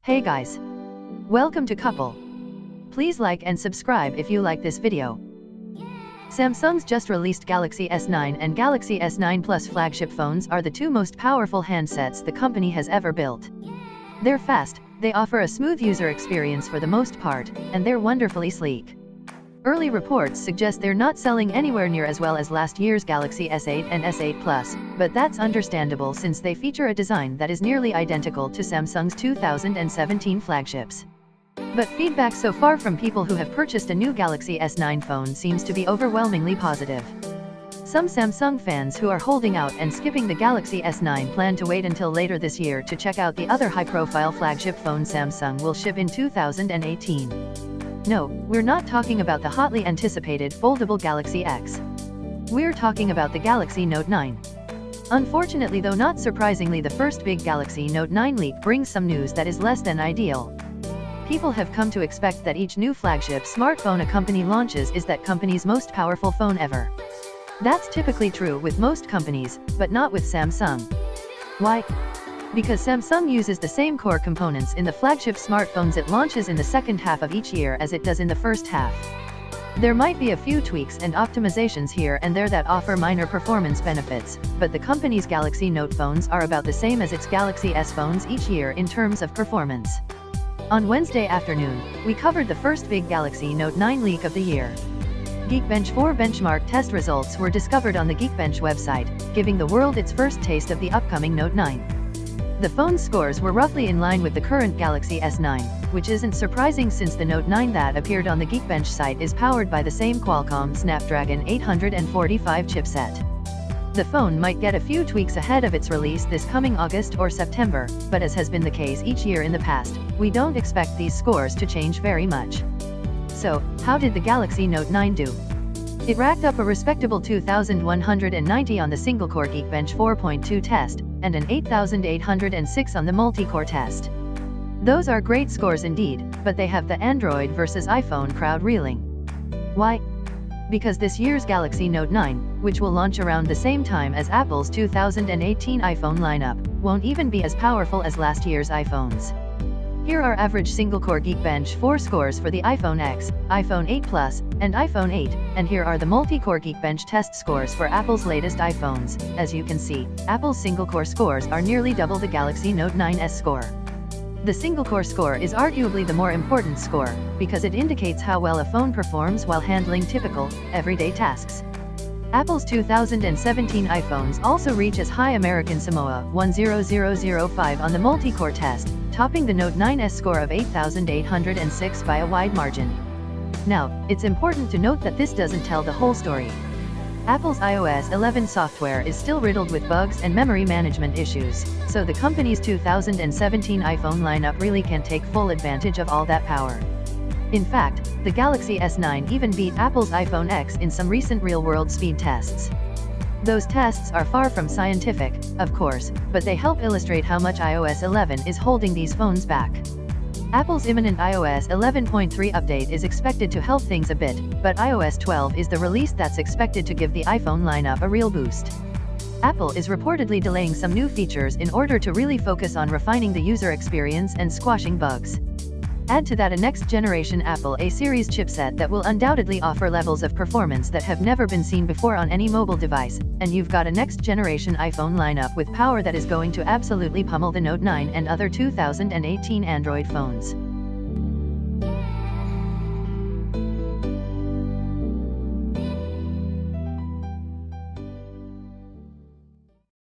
Hey guys! Welcome to Couple. Please like and subscribe if you like this video. Samsung's just released Galaxy S9 and Galaxy S9 Plus flagship phones are the two most powerful handsets the company has ever built. They're fast, they offer a smooth user experience for the most part, and they're wonderfully sleek. Early reports suggest they're not selling anywhere near as well as last year's Galaxy S8 and S8 Plus, but that's understandable since they feature a design that is nearly identical to Samsung's 2017 flagships. But feedback so far from people who have purchased a new Galaxy S9 phone seems to be overwhelmingly positive. Some Samsung fans who are holding out and skipping the Galaxy S9 plan to wait until later this year to check out the other high-profile flagship phone Samsung will ship in 2018. No, we're not talking about the hotly anticipated foldable Galaxy X. We're talking about the Galaxy Note 9. Unfortunately, though not surprisingly, the first big Galaxy Note 9 leak brings some news that is less than ideal. People have come to expect that each new flagship smartphone a company launches is that company's most powerful phone ever. That's typically true with most companies, but not with Samsung. Why? Because Samsung uses the same core components in the flagship smartphones it launches in the second half of each year as it does in the first half. There might be a few tweaks and optimizations here and there that offer minor performance benefits, but the company's Galaxy Note phones are about the same as its Galaxy S phones each year in terms of performance. On Wednesday afternoon, we covered the first big Galaxy Note 9 leak of the year. Geekbench 4 benchmark test results were discovered on the Geekbench website, giving the world its first taste of the upcoming Note 9. The phone's scores were roughly in line with the current Galaxy S9, which isn't surprising since the Note 9 that appeared on the Geekbench site is powered by the same Qualcomm Snapdragon 845 chipset. The phone might get a few tweaks ahead of its release this coming August or September, but as has been the case each year in the past, we don't expect these scores to change very much. So, how did the Galaxy Note 9 do? It racked up a respectable 2,190 on the single-core Geekbench 4.2 test, and an 8,806 on the multi-core test. Those are great scores indeed, but they have the Android versus iPhone crowd reeling. Why? Because this year's Galaxy Note 9, which will launch around the same time as Apple's 2018 iPhone lineup, won't even be as powerful as last year's iPhones. Here are average single-core Geekbench 4 scores for the iPhone X, iPhone 8 Plus, and iPhone 8, and here are the multi-core Geekbench test scores for Apple's latest iPhones. As you can see, Apple's single-core scores are nearly double the Galaxy Note 9's score. The single-core score is arguably the more important score, because it indicates how well a phone performs while handling typical, everyday tasks. Apple's 2017 iPhones also reach as high American Samoa 10005 on the multi-core test, topping the Note 9's score of 8,806 by a wide margin. Now, it's important to note that this doesn't tell the whole story. Apple's iOS 11 software is still riddled with bugs and memory management issues, so the company's 2017 iPhone lineup really can't take full advantage of all that power. In fact, the Galaxy S9 even beat Apple's iPhone X in some recent real-world speed tests. Those tests are far from scientific, of course, but they help illustrate how much iOS 11 is holding these phones back. Apple's imminent iOS 11.3 update is expected to help things a bit, but iOS 12 is the release that's expected to give the iPhone lineup a real boost. Apple is reportedly delaying some new features in order to really focus on refining the user experience and squashing bugs. Add to that a next-generation Apple A-series chipset that will undoubtedly offer levels of performance that have never been seen before on any mobile device, and you've got a next-generation iPhone lineup with power that is going to absolutely pummel the Note 9 and other 2018 Android phones.